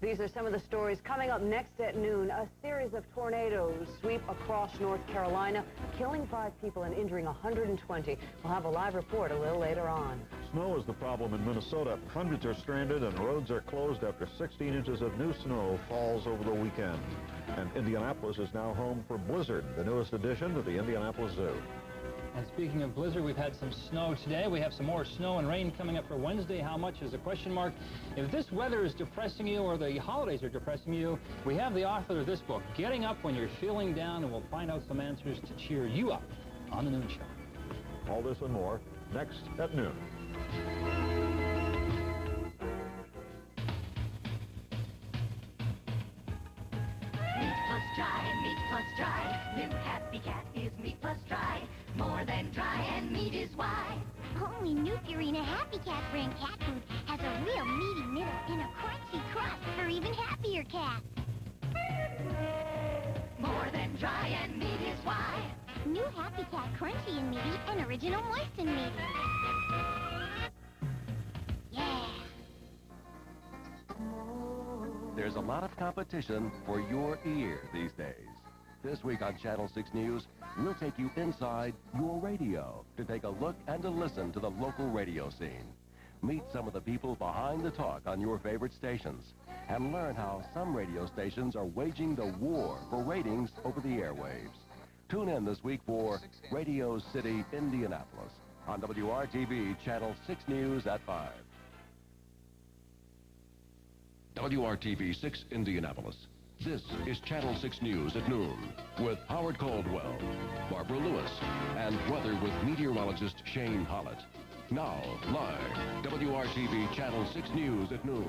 These are some of the stories coming up next at noon. A series of tornadoes sweep across North Carolina, killing 5 people and injuring 120. We'll have a live report a little later on. Snow is the problem in Minnesota. Hundreds are stranded and roads are closed after 16 inches of new snow falls over the weekend. And Indianapolis is now home for Blizzard, the newest addition to the Indianapolis Zoo. And speaking of blizzard, we've had some snow today. We have some more snow and rain coming up for Wednesday. How much is a question mark? If this weather is depressing you or the holidays are depressing you, we have the author of this book, Getting Up When You're Feeling Down, and we'll find out some answers to cheer you up on The Noon Show. All this and more next at noon. Meat plus dry, meat plus dry. New Happy Cat is meat plus dry. More than dry, and meat is why. Only new Purina Happy Cat brand cat food has a real meaty middle and a crunchy crust for even happier cats. More than dry, and meat is why. New Happy Cat crunchy and meaty and original moist and meaty. Yeah. There's a lot of competition for your ear these days. This week on Channel 6 News, we'll take you inside your radio to take a look and to listen to the local radio scene. Meet some of the people behind the talk on your favorite stations and learn how some radio stations are waging the war for ratings over the airwaves. Tune in this week for Radio City, Indianapolis on WRTV Channel 6 News at 5. WRTV 6 Indianapolis. This is Channel 6 News at noon with Howard Caldwell, Barbara Lewis, and weather with meteorologist Shane Hollett. Now, live, WRTV Channel 6 News at noon.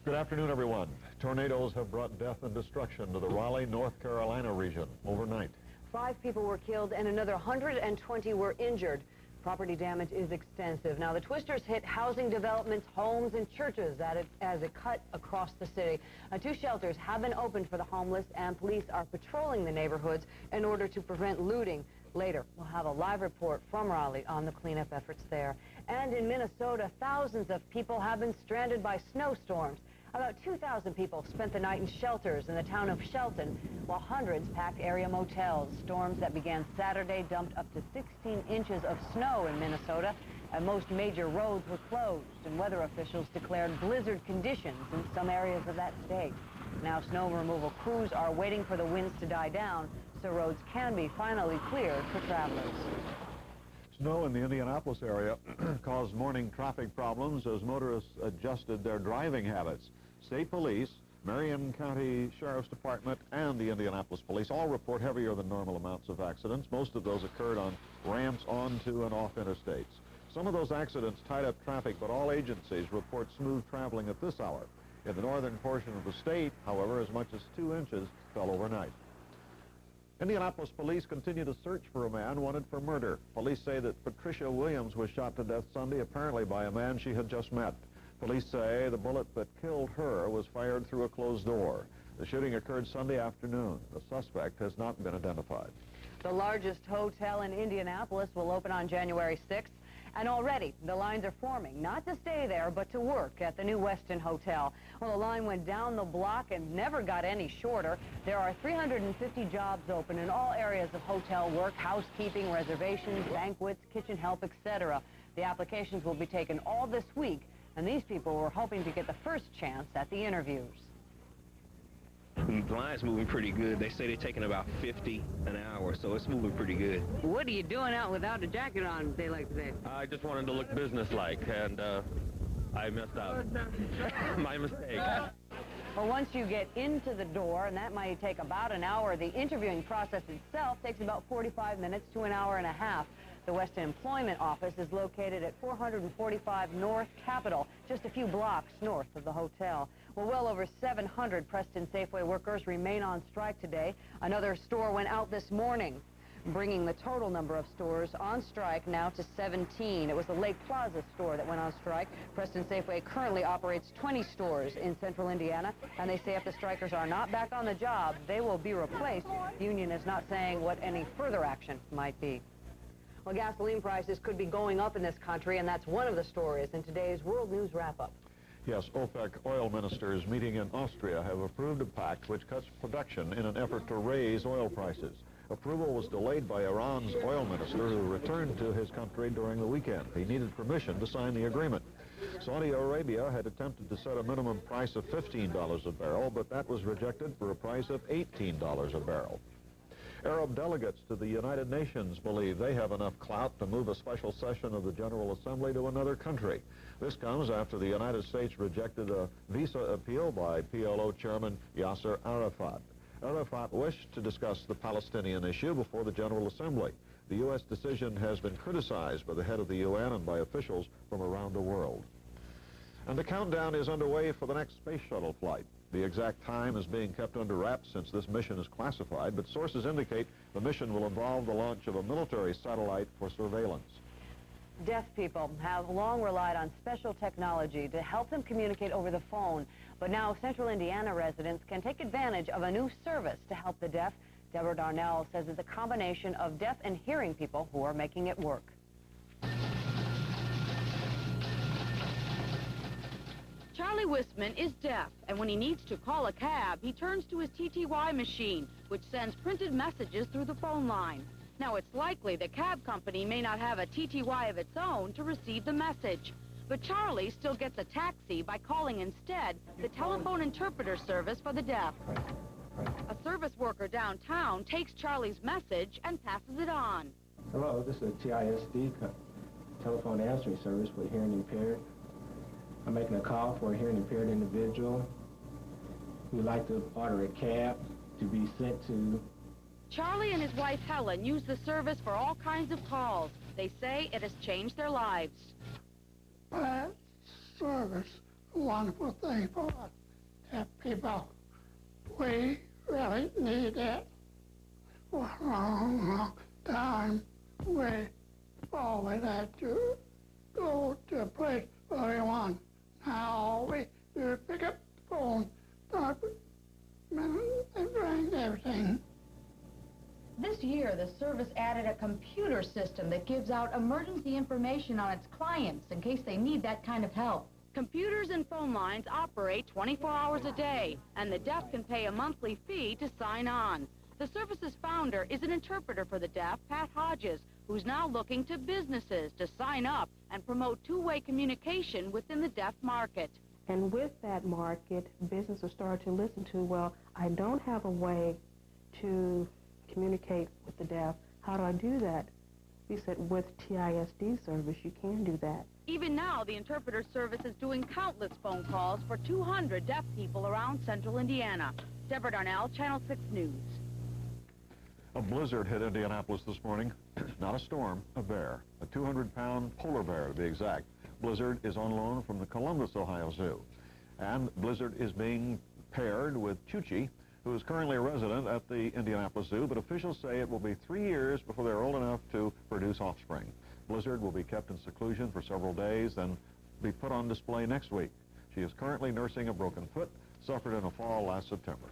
Good afternoon, everyone. Tornadoes have brought death and destruction to the Raleigh, North Carolina region overnight. 5 people were killed and another 120 were injured. Property damage is extensive. Now, the twisters hit housing developments, homes, and churches as it cut across the city. 2 shelters have been opened for the homeless, and police are patrolling the neighborhoods in order to prevent looting. Later, we'll have a live report from Raleigh on the cleanup efforts there. And in Minnesota, thousands of people have been stranded by snowstorms. About 2,000 people spent the night in shelters in the town of Shelton, while hundreds packed area motels. Storms that began Saturday dumped up to 16 inches of snow in Minnesota, and most major roads were closed, and weather officials declared blizzard conditions in some areas of that state. Now, snow removal crews are waiting for the winds to die down so roads can be finally cleared for travelers. Snow in the Indianapolis area caused morning traffic problems as motorists adjusted their driving habits. State Police, Marion County Sheriff's Department, and the Indianapolis Police all report heavier than normal amounts of accidents. Most of those occurred on ramps onto and off interstates. Some of those accidents tied up traffic, but all agencies report smooth traveling at this hour. In the northern portion of the state, however, as much as 2 inches fell overnight. Indianapolis police continue to search for a man wanted for murder. Police say that Patricia Williams was shot to death Sunday, apparently by a man she had just met. Police say the bullet that killed her was fired through a closed door. The shooting occurred Sunday afternoon. The suspect has not been identified. The largest hotel in Indianapolis will open on January 6th. And already, the lines are forming, not to stay there, but to work at the new Westin Hotel. Well, the line went down the block and never got any shorter. There are 350 jobs open in all areas of hotel work, housekeeping, reservations, banquets, kitchen help, etc. The applications will be taken all this week, and these people were hoping to get the first chance at the interviews. The line's moving pretty good. They say they're taking about 50 an hour, so it's moving pretty good. What are you doing out without a jacket on, they like to say? I just wanted to look businesslike, and I messed up. My mistake. Well, once you get into the door, and that might take about an hour, the interviewing process itself takes about 45 minutes to an hour and a half. The Westin Employment Office is located at 445 North Capitol, just a few blocks north of the hotel. Well over 700 Preston Safeway workers remain on strike today. Another store went out this morning, bringing the total number of stores on strike now to 17. It was the Lake Plaza store that went on strike. Preston Safeway currently operates 20 stores in central Indiana, and they say if the strikers are not back on the job, they will be replaced. The union is not saying what any further action might be. Well, gasoline prices could be going up in this country, and that's one of the stories in today's World News Wrap-Up. Yes, OPEC oil ministers meeting in Austria have approved a pact which cuts production in an effort to raise oil prices. Approval was delayed by Iran's oil minister, who returned to his country during the weekend. He needed permission to sign the agreement. Saudi Arabia had attempted to set a minimum price of $15 a barrel, but that was rejected for a price of $18 a barrel. Arab delegates to the United Nations believe they have enough clout to move a special session of the General Assembly to another country. This comes after the United States rejected a visa appeal by PLO Chairman Yasser Arafat. Arafat wished to discuss the Palestinian issue before the General Assembly. The U.S. decision has been criticized by the head of the UN and by officials from around the world. And the countdown is underway for the next space shuttle flight. The exact time is being kept under wraps since this mission is classified, but sources indicate the mission will involve the launch of a military satellite for surveillance. Deaf people have long relied on special technology to help them communicate over the phone, but now Central Indiana residents can take advantage of a new service to help the deaf. Deborah Darnell says it's a combination of deaf and hearing people who are making it work. Charlie Wisman is deaf, and when he needs to call a cab, he turns to his TTY machine, which sends printed messages through the phone line. Now, it's likely the cab company may not have a TTY of its own to receive the message, but Charlie still gets a taxi by calling instead the telephone interpreter service for the deaf. A service worker downtown takes Charlie's message and passes it on. Hello, this is a TISD telephone answering service for hearing impaired. I'm making a call for a hearing impaired individual who would like to order a cab to be sent to. Charlie and his wife Helen use the service for all kinds of calls. They say it has changed their lives. That service, a wonderful thing for us deaf people. We really need it. For a long, long time, we always had to go to a place where we want. Now we do pick up the phone, start and bring everything. This year, the service added a computer system that gives out emergency information on its clients in case they need that kind of help. Computers and phone lines operate 24 hours a day, and the deaf can pay a monthly fee to sign on. The service's founder is an interpreter for the deaf, Pat Hodges, who's now looking to businesses to sign up and promote two-way communication within the deaf market. And with that market, businesses started to listen to, well, I don't have a way to communicate with the deaf. How do I do that? He said, with TISD service, you can do that. Even now, the interpreter service is doing countless phone calls for 200 deaf people around central Indiana. Deborah Darnell, Channel 6 News. A blizzard hit Indianapolis this morning. Not a storm, a bear. A 200-pound polar bear, to be exact. Blizzard is on loan from the Columbus, Ohio Zoo. And Blizzard is being paired with Chuchi, who is currently a resident at the Indianapolis Zoo, but officials say it will be 3 years before they're old enough to produce offspring. Blizzard will be kept in seclusion for several days, then be put on display next week. She is currently nursing a broken foot, suffered in a fall last September.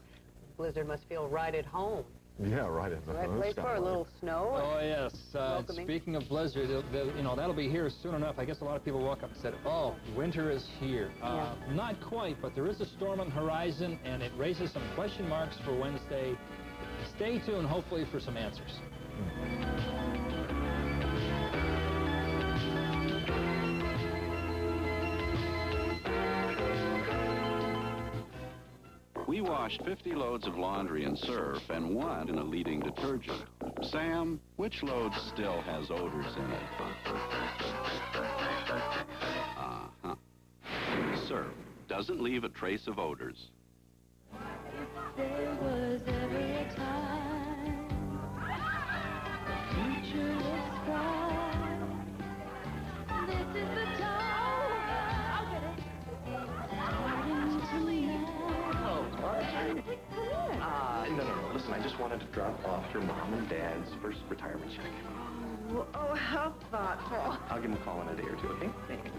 Blizzard must feel right at home. Yeah, right in the right place for a little snow. Oh, yes. Speaking of blizzard, you know, that'll be here soon enough. I guess a lot of people woke up and said, oh, winter is here. Yeah. Not quite, but there is a storm on the horizon, and it raises some question marks for Wednesday. Stay tuned, hopefully, for some answers. We washed 50 loads of laundry in surf and 1 in a leading detergent. Sam, which load still has odors in it? Uh-huh. Surf doesn't leave a trace of odors. If there was ever a time, future looks bright. This is the time. I'll get it. Starting tonight. No. Listen, I just wanted to drop off your mom and dad's first retirement check. Oh, how thoughtful. I'll give them a call in a day or two, okay? Thanks.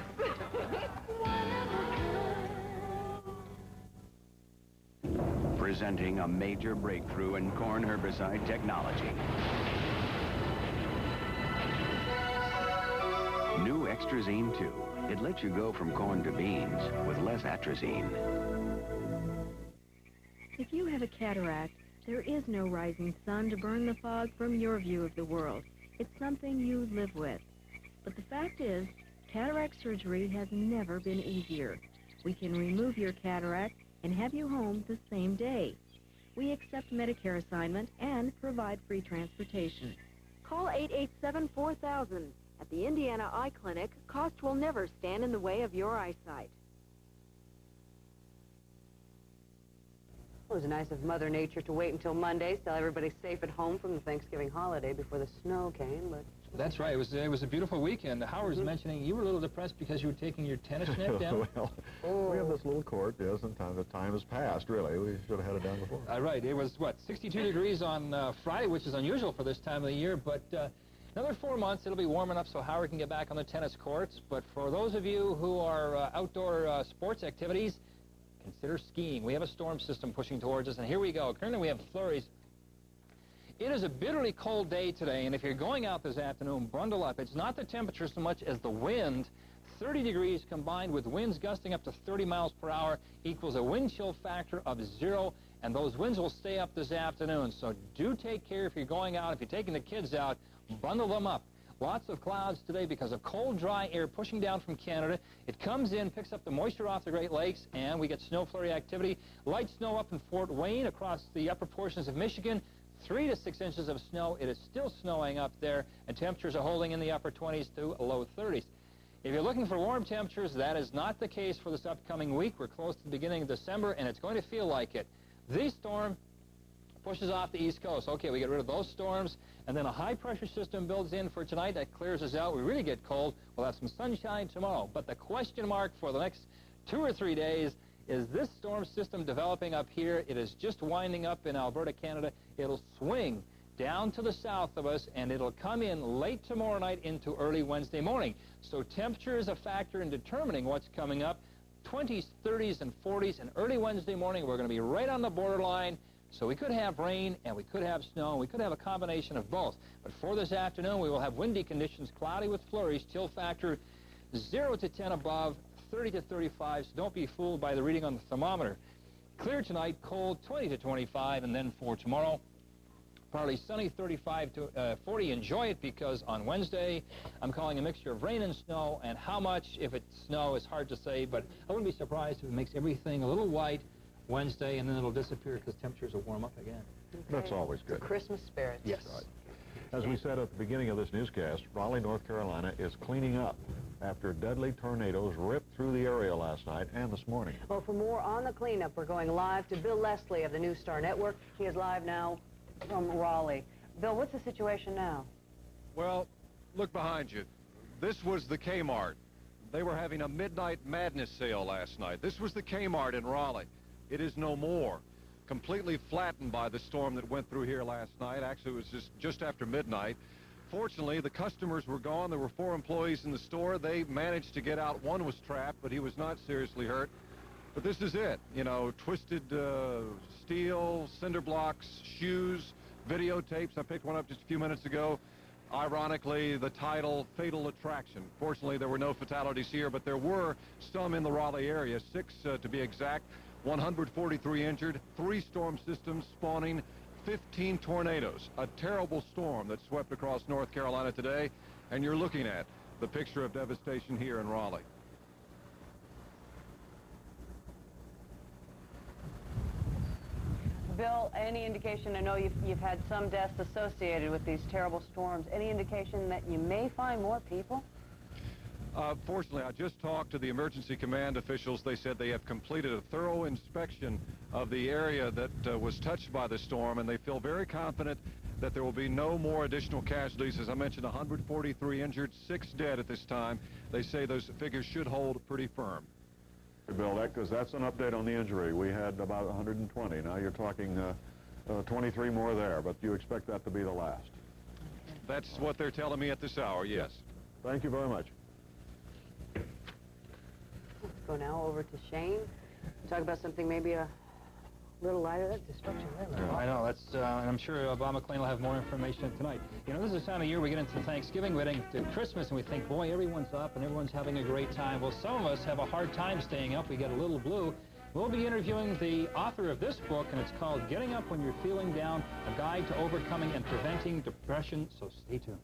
Presenting a major breakthrough in corn herbicide technology. New Extrazine 2. It lets you go from corn to beans with less atrazine. If you have a cataract, there is no rising sun to burn the fog from your view of the world. It's something you live with. But the fact is, cataract surgery has never been easier. We can remove your cataract and have you home the same day. We accept Medicare assignment and provide free transportation. Call 887-4000. At the Indiana Eye Clinic, cost will never stand in the way of your eyesight. It was nice of Mother Nature to wait until Monday, so everybody's safe at home from the Thanksgiving holiday before the snow came, but... That's right. It was a beautiful weekend. Howard's mentioning you were a little depressed because you were taking your tennis net down. Well, we have this little court, yes, and the time has passed, really. We should have had it done before. Right. It was, what, 62 degrees on Friday, which is unusual for this time of the year, but another 4 months, it'll be warm enough so Howard can get back on the tennis courts. But for those of you who are outdoor sports activities, consider skiing. We have a storm system pushing towards us, and here we go. Currently, we have flurries. It is a bitterly cold day today, and if you're going out this afternoon, bundle up. It's not the temperature so much as the wind. 30 degrees combined with winds gusting up to 30 miles per hour equals a wind chill factor of 0, and those winds will stay up this afternoon. So do take care if you're going out. If you're taking the kids out, bundle them up. Lots of clouds today because of cold, dry air pushing down from Canada. It comes in, picks up the moisture off the Great Lakes, and we get snow flurry activity. Light snow up in Fort Wayne across the upper portions of Michigan. 3 to 6 inches of snow. It is still snowing up there, and temperatures are holding in the upper 20s to low 30s. If you're looking for warm temperatures, that is not the case for this upcoming week. We're close to the beginning of December, and it's going to feel like it. This storm pushes off the East Coast. Okay, we get rid of those storms, and then a high-pressure system builds in for tonight. That clears us out. We really get cold. We'll have some sunshine tomorrow. But the question mark for the next 2 or 3 days is this storm system developing up here. It is just winding up in Alberta, Canada. It'll swing down to the south of us, and it'll come in late tomorrow night into early Wednesday morning. So temperature is a factor in determining what's coming up. 20s, 30s, and 40s, and early Wednesday morning, we're going to be right on the borderline. So we could have rain, and we could have snow, and we could have a combination of both. But for this afternoon, we will have windy conditions, cloudy with flurries, chill factor 0 to 10 above, 30 to 35, so don't be fooled by the reading on the thermometer. Clear tonight, cold 20 to 25, and then for tomorrow, partly sunny 35 to 40. Enjoy it because on Wednesday, I'm calling a mixture of rain and snow, and how much, if it's snow, is hard to say, but I wouldn't be surprised if it makes everything a little white Wednesday, and then it'll disappear because temperatures will warm up again. Okay. That's always good. The Christmas spirit. Yes. Right. As we said at the beginning of this newscast, Raleigh, North Carolina is cleaning up after deadly tornadoes ripped through the area last night and this morning. Well, for more on the cleanup, we're going live to Bill Leslie of the News Star Network. He is live now from Raleigh. Bill, what's the situation now? Well, look behind you. This was the Kmart. They were having a midnight madness sale last night. This was the Kmart in Raleigh. It is no more. Completely flattened by the storm that went through here last night. Actually, it was just after midnight. Fortunately, the customers were gone. There were 4 employees in the store. They managed to get out. One was trapped, but he was not seriously hurt. But this is it. You know, twisted steel, cinder blocks, shoes, videotapes. I picked one up just a few minutes ago. Ironically, the title, Fatal Attraction. Fortunately, there were no fatalities here, but there were some in the Raleigh area, 6 to be exact. 143 injured, 3 storm systems spawning 15 tornadoes. A terrible storm that swept across North Carolina today, and you're looking at the picture of devastation here in Raleigh. Bill, any indication, I know you've had some deaths associated with these terrible storms, any indication that you may find more people? Fortunately, I just talked to the emergency command officials. They said they have completed a thorough inspection of the area that was touched by the storm, and they feel very confident that there will be no more additional casualties. As I mentioned, 143 injured, 6 dead at this time. They say those figures should hold pretty firm. Bill, because that's an update on the injury. We had about 120. Now you're talking 23 more there, but you expect that to be the last. That's what they're telling me at this hour, yes. Thank you very much. Let's go now over to Shane. Talk about something maybe a little lighter. That destruction there. I know, that's, and I'm sure Bob McLean will have more information tonight. You know, this is the time of year we get into Thanksgiving, we get into Christmas, and we think, boy, everyone's up and everyone's having a great time. Well, some of us have a hard time staying up. We get a little blue. We'll be interviewing the author of this book, and it's called Getting Up When You're Feeling Down, A Guide to Overcoming and Preventing Depression, so stay tuned.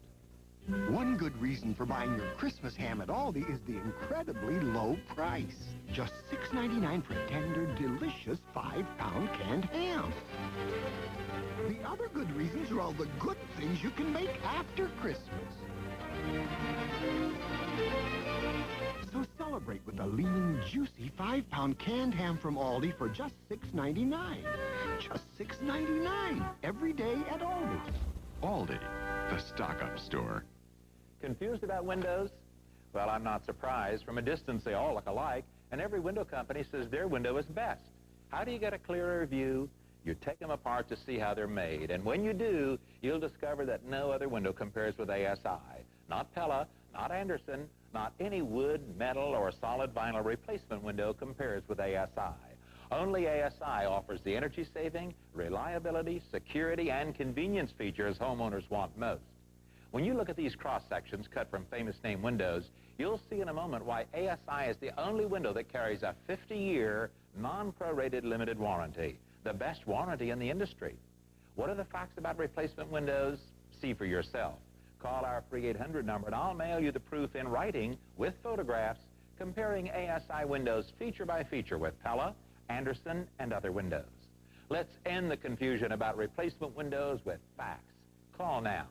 One good reason for buying your Christmas ham at Aldi is the incredibly low price. Just $6.99 for tender, delicious 5-pound canned ham. The other good reasons are all the good things you can make after Christmas. So celebrate with a lean, juicy 5-pound canned ham from Aldi for just $6.99. Just $6.99 every day at Aldi. Aldi, the stock-up store. Confused about windows? Well, I'm not surprised. From a distance, they all look alike, and every window company says their window is best. How do you get a clearer view? You take them apart to see how they're made, and when you do, you'll discover that no other window compares with ASI. Not Pella, not Anderson, not any wood, metal, or solid vinyl replacement window compares with ASI. Only ASI offers the energy-saving, reliability, security, and convenience features homeowners want most. When you look at these cross-sections cut from famous name windows, you'll see in a moment why ASI is the only window that carries a 50-year, non-prorated limited warranty, the best warranty in the industry. What are the facts about replacement windows? See for yourself. Call our free 800 number, and I'll mail you the proof in writing with photographs comparing ASI windows feature by feature with Pella, Anderson, and other windows. Let's end the confusion about replacement windows with facts. Call now.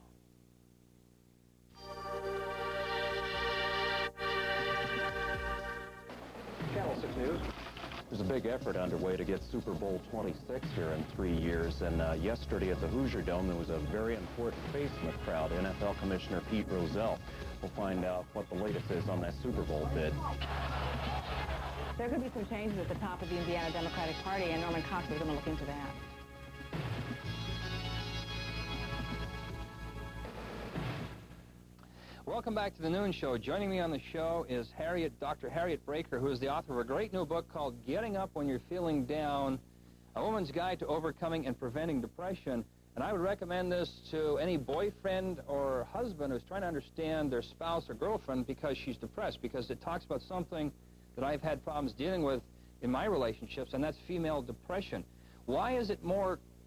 Channel 6 News. There's a big effort underway to get Super Bowl 26 here in 3 years, and yesterday at the Hoosier Dome there was a very important face in the crowd, NFL Commissioner Pete Rozelle. We'll find out what the latest is on that Super Bowl bid. There could be some changes at the top of the Indiana Democratic Party, and Norman Cox is going to look into that. Welcome back to the Noon Show. Joining me on the show is Dr. Harriet Breaker, who is the author of a great new book called Getting Up When You're Feeling Down, A Woman's Guide to Overcoming and Preventing Depression. And I would recommend this to any boyfriend or husband who's trying to understand their spouse or girlfriend because she's depressed, because it talks about something that I've had problems dealing with in my relationships, and that's female depression. Why is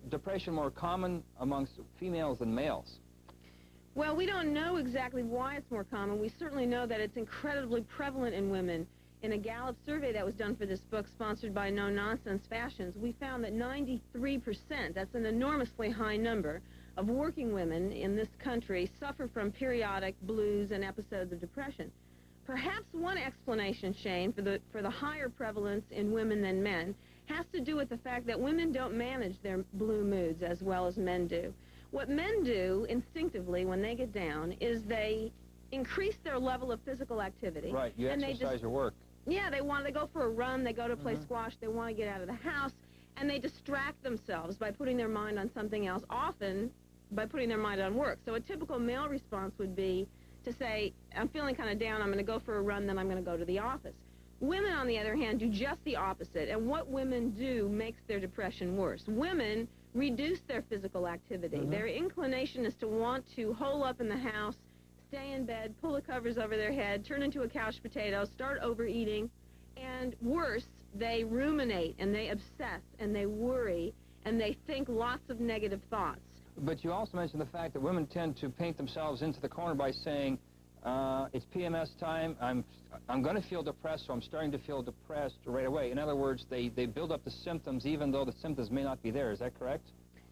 depression more common amongst females than males? Well, we don't know exactly why it's more common. We certainly know that it's incredibly prevalent in women. In a Gallup survey that was done for this book, sponsored by No Nonsense Fashions, we found that 93%, that's an enormously high number, of working women in this country suffer from periodic blues and episodes of depression. Perhaps one explanation, Shane, for the higher prevalence in women than men has to do with the fact that women don't manage their blue moods as well as men do. What men do instinctively when they get down is they increase their level of physical activity. Right, you exercise your work. Yeah, they go for a run, they go to play squash, they want to get out of the house, and they distract themselves by putting their mind on something else, often by putting their mind on work. So a typical male response would be to say, I'm feeling kind of down, I'm going to go for a run, then I'm going to go to the office. Women, on the other hand, do just the opposite, and what women do makes their depression worse. Women reduce their physical activity. Their inclination is to want to hole up in the house, stay in bed, pull the covers over their head, turn into a couch potato, start overeating, and worse, they ruminate, and they obsess, and they worry, and they think lots of negative thoughts. But you also mentioned the fact that women tend to paint themselves into the corner by saying, it's PMS time, I'm going to feel depressed, so I'm starting to feel depressed right away. In other words, they build up the symptoms even though the symptoms may not be there. Is that correct?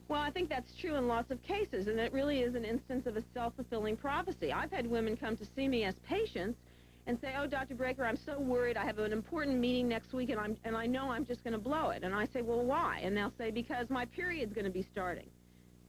Well, I think that's true in lots of cases, and it really is an instance of a self-fulfilling prophecy. I've had women come to see me as patients and say, oh, Dr. Breaker, I'm so worried. I have an important meeting next week, and I know I'm just going to blow it. And I say, well, why? And they'll say, because my period's going to be starting.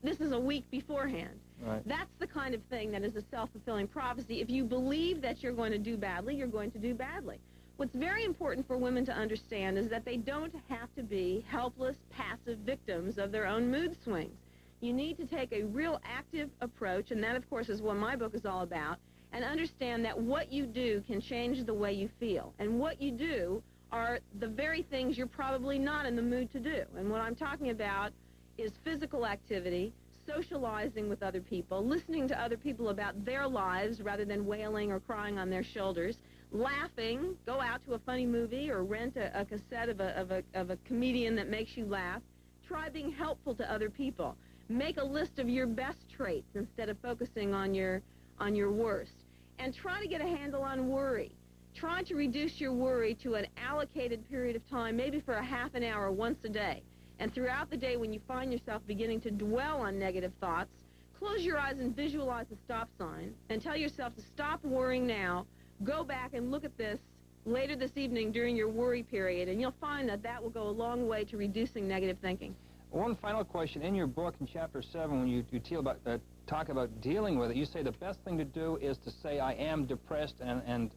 This is a week beforehand. Right. That's the kind of thing that is a self-fulfilling prophecy. If you believe that you're going to do badly, you're going to do badly. What's very important for women to understand is that they don't have to be helpless, passive victims of their own mood swings. You need to take a real active approach, and that, of course, is what my book is all about, and understand that what you do can change the way you feel. And what you do are the very things you're probably not in the mood to do. And what I'm talking about is physical activity, socializing with other people, listening to other people about their lives rather than wailing or crying on their shoulders, laughing, go out to a funny movie or rent a cassette of a comedian that makes you laugh. Try being helpful to other people. Make a list of your best traits instead of focusing on your worst. And try to get a handle on worry. Try to reduce your worry to an allocated period of time, maybe for a half an hour once a day. And throughout the day, when you find yourself beginning to dwell on negative thoughts, close your eyes and visualize the stop sign and tell yourself to stop worrying now. Go back and look at this later this evening during your worry period, and you'll find that that will go a long way to reducing negative thinking. One final question. In your book, in Chapter 7, when you talk about dealing with it, you say the best thing to do is to say, I am depressed, and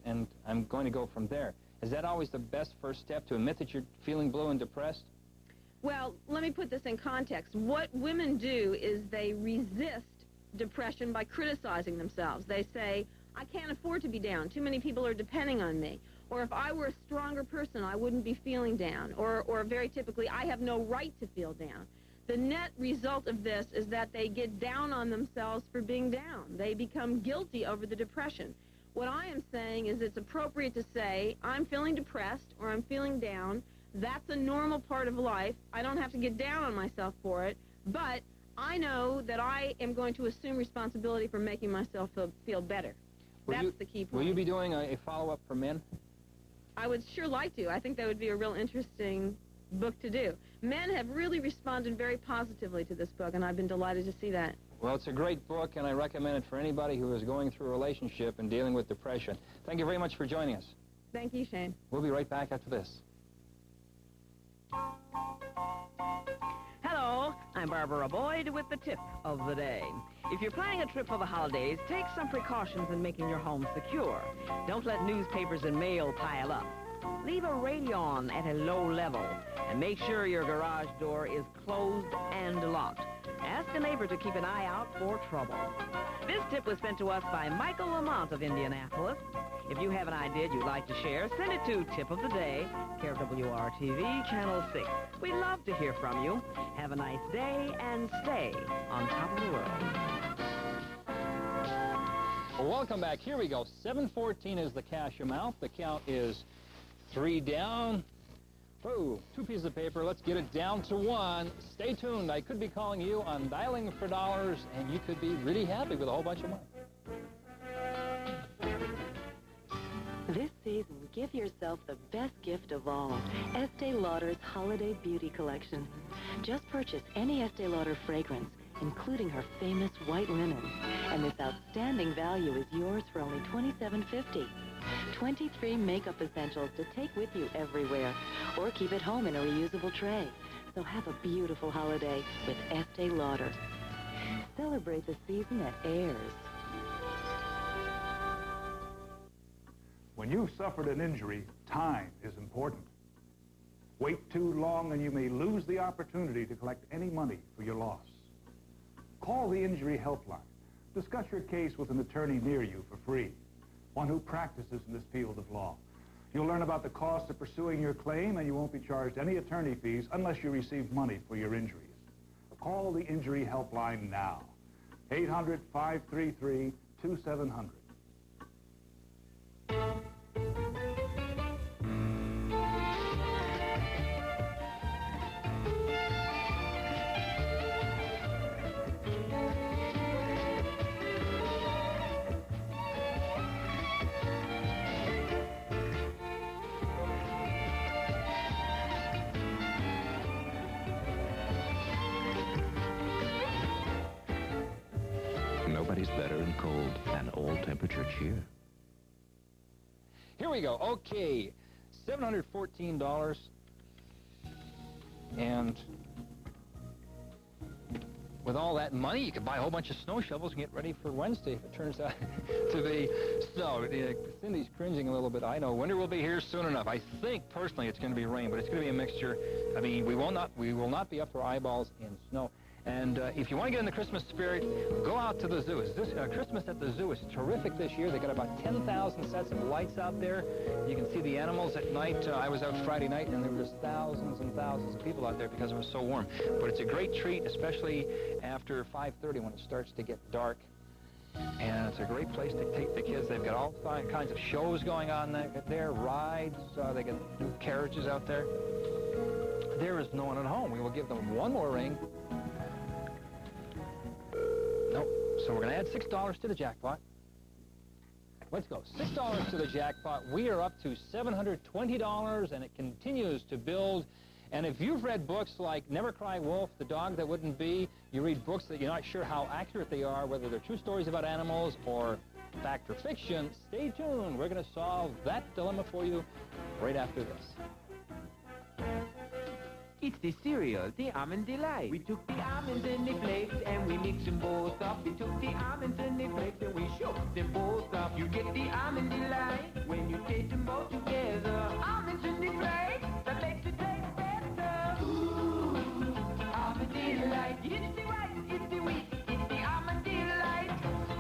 I'm going to go from there. Is that always the best first step, to admit that you're feeling blue and depressed? Well, let me put this in context. What women do is they resist depression by criticizing themselves. They say, I can't afford to be down. Too many people are depending on me. Or if I were a stronger person, I wouldn't be feeling down. Or very typically, I have no right to feel down. The net result of this is that they get down on themselves for being down. They become guilty over the depression. What I am saying is it's appropriate to say, I'm feeling depressed or I'm feeling down. That's a normal part of life. I don't have to get down on myself for it, but I know that I am going to assume responsibility for making myself feel better. That's the key point. Will you be doing a follow-up for men? I would sure like to. I think that would be a real interesting book to do. Men have really responded very positively to this book, and I've been delighted to see that. Well, it's a great book, and I recommend it for anybody who is going through a relationship and dealing with depression. Thank you very much for joining us. Thank you, Shane. We'll be right back after this. Hello, I'm Barbara Boyd with the tip of the day. If you're planning a trip for the holidays, take some precautions in making your home secure. Don't let newspapers and mail pile up. Leave a radio on at a low level, and make sure your garage door is closed and locked. Ask a neighbor to keep an eye out for trouble. This tip was sent to us by Michael Lamont of Indianapolis. If you have an idea you'd like to share, send it to Tip of the Day, care of WRTV, Channel 6. We'd love to hear from you. Have a nice day and stay on top of the world. Well, welcome back. Here we go. 714 is the cash amount. The count is 3 down. Whoa, 2 pieces of paper. Let's get it down to 1. Stay tuned. I could be calling you on Dialing for Dollars, and you could be really happy with a whole bunch of money. This season, give yourself the best gift of all, Estee Lauder's Holiday Beauty Collection. Just purchase any Estee Lauder fragrance, including her famous white linen, and this outstanding value is yours for only $27.50. 23 makeup essentials to take with you everywhere, or keep at home in a reusable tray. So have a beautiful holiday with Estee Lauder. Celebrate the season at Ayers. When you've suffered an injury, time is important. Wait too long and you may lose the opportunity to collect any money for your loss. Call the Injury Helpline. Discuss your case with an attorney near you for free, one who practices in this field of law. You'll learn about the cost of pursuing your claim, and you won't be charged any attorney fees unless you receive money for your injuries. Call the Injury Helpline now. 800-533-2700. Nobody's better in cold than old temperature cheer. Here we go. Okay, $714. And with all that money, you could buy a whole bunch of snow shovels and get ready for Wednesday if it turns out to be snow. Cindy's cringing a little bit. I know. Winter will be here soon enough. I think, personally, it's going to be rain, but it's going to be a mixture. I mean, we will not be up to our eyeballs in snow. And if you want to get in the Christmas spirit, go out to the zoo. Christmas at the zoo is terrific this year. They got about 10,000 sets of lights out there. You can see the animals at night. I was out Friday night, and there were just thousands and thousands of people out there because it was so warm. But it's a great treat, especially after 5:30 when it starts to get dark. And it's a great place to take the kids. They've got all kinds of shows going on there, rides. They got new carriages out there. There is no one at home. We will give them one more ring. Nope. So we're going to add $6 to the jackpot. Let's go. $6 to the jackpot. We are up to $720, and it continues to build. And if you've read books like Never Cry Wolf, The Dog That Wouldn't Be, you read books that you're not sure how accurate they are, whether they're true stories about animals or fact or fiction, stay tuned. We're going to solve that dilemma for you right after this. It's the cereal, the Almond Delight. We took the almonds and the flakes and we mixed them both up. We took the almonds and the flakes and we shook them both up. You get the Almond Delight when you taste them both together. Almonds and the flakes, that makes it taste better. Ooh, Almond Delight. It's the white, it's the wheat, it's the Almond Delight.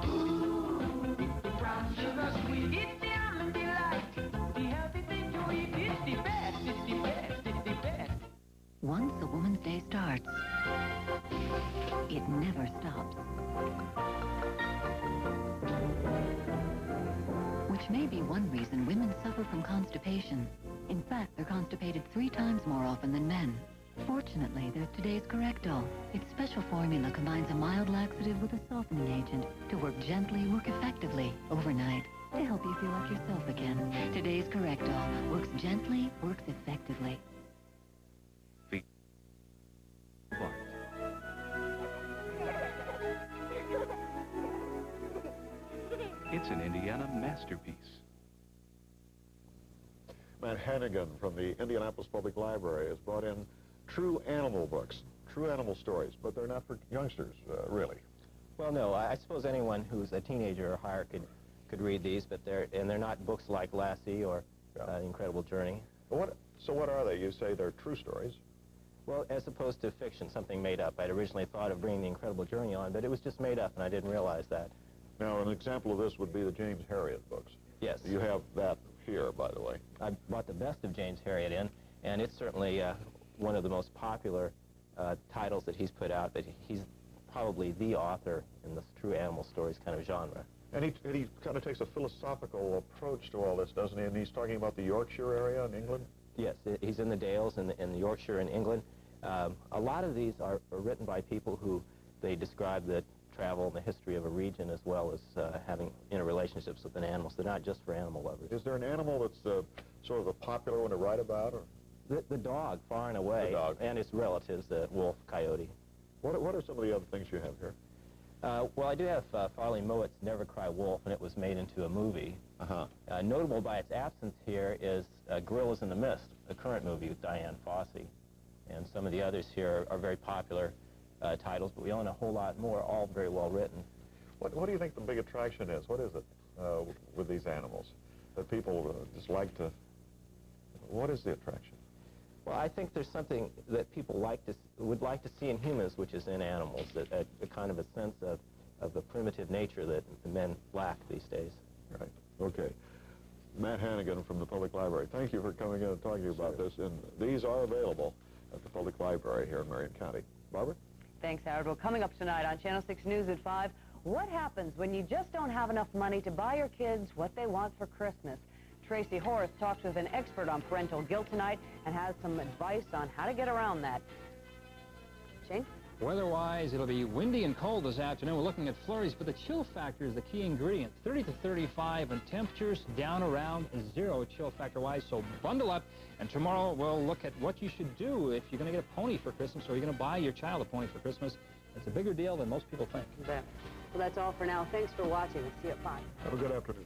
Ooh, it's the brown sugar sweet. It's the Almond Delight. The healthy thing to eat. It's the best, it's the best, it's the best. Once a woman's day starts, it never stops. Which may be one reason women suffer from constipation. In fact, they're constipated 3 times more often than men. Fortunately, there's today's Correctol. Its special formula combines a mild laxative with a softening agent to work gently, work effectively, overnight, to help you feel like yourself again. Today's Correctol works gently, works effectively. It's an Indiana masterpiece. Matt Hannigan from the Indianapolis Public Library has brought in true animal books, true animal stories, but they're not for youngsters, really. Well, no, I suppose anyone who's a teenager or higher could read these, but they're not books like Lassie or Incredible Journey. So what are they? You say they're true stories. Well, as opposed to fiction, something made up. I'd originally thought of bringing the Incredible Journey on, but it was just made up, and I didn't realize that. Now, an example of this would be the James Herriot books. Yes. You have that here, by the way. I brought the best of James Herriot in, and it's certainly one of the most popular titles that he's put out, but he's probably the author in this true animal stories kind of genre. And he kind of takes a philosophical approach to all this, doesn't he? And he's talking about the Yorkshire area in England? Yes, he's in the Dales in the Yorkshire in England. A lot of these are written by people who they describe that travel and the history of a region as well as having interrelationships with an animal. So they're not just for animal lovers. Is there an animal that's sort of a popular one to write about? Or? The dog, far and away. The dog. And its relatives, the wolf, coyote. What are some of the other things you have here? Well, I do have Farley Mowat's Never Cry Wolf, and it was made into a movie. Notable by its absence here is Gorillas in the Mist, a current movie with Diane Fossey. And some of the others here are very popular titles, but we own a whole lot more, all very well written. What do you think the big attraction is? What is it with these animals that people just like to... What is the attraction? Well, I think there's something that people would like to see in humans, which is in animals, a kind of a sense of the primitive nature that men lack these days. Right. Okay. Matt Hannigan from the Public Library, thank you for coming in and talking about this. And these are available at the Public Library here in Marion County. Barbara? Thanks, Howard. Well, coming up tonight on Channel 6 News at 5, what happens when you just don't have enough money to buy your kids what they want for Christmas? Tracy Horace talks with an expert on parental guilt tonight and has some advice on how to get around that. Shane? Weather-wise, it'll be windy and cold this afternoon. We're looking at flurries, but the chill factor is the key ingredient. 30 to 35, and temperatures down around 0 chill factor-wise, so bundle up. And tomorrow we'll look at what you should do if you're going to get a pony for Christmas or you're going to buy your child a pony for Christmas. It's a bigger deal than most people think. Well, that's all for now. Thanks for watching. We'll see you at 5. Have a good afternoon.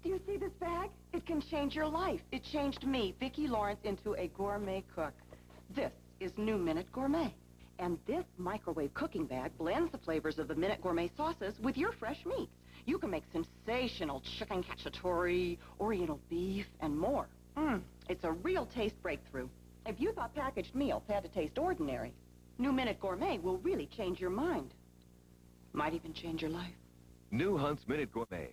Do you see this bag? It can change your life. It changed me, Vicki Lawrence, into a gourmet cook. This is New Minute Gourmet. And this microwave cooking bag blends the flavors of the Minute Gourmet sauces with your fresh meats. You can make sensational chicken cacciatore, oriental beef, and more. It's a real taste breakthrough. If you thought packaged meals had to taste ordinary, New Minute Gourmet will really change your mind. Might even change your life. New Hunt's Minute Gourmet.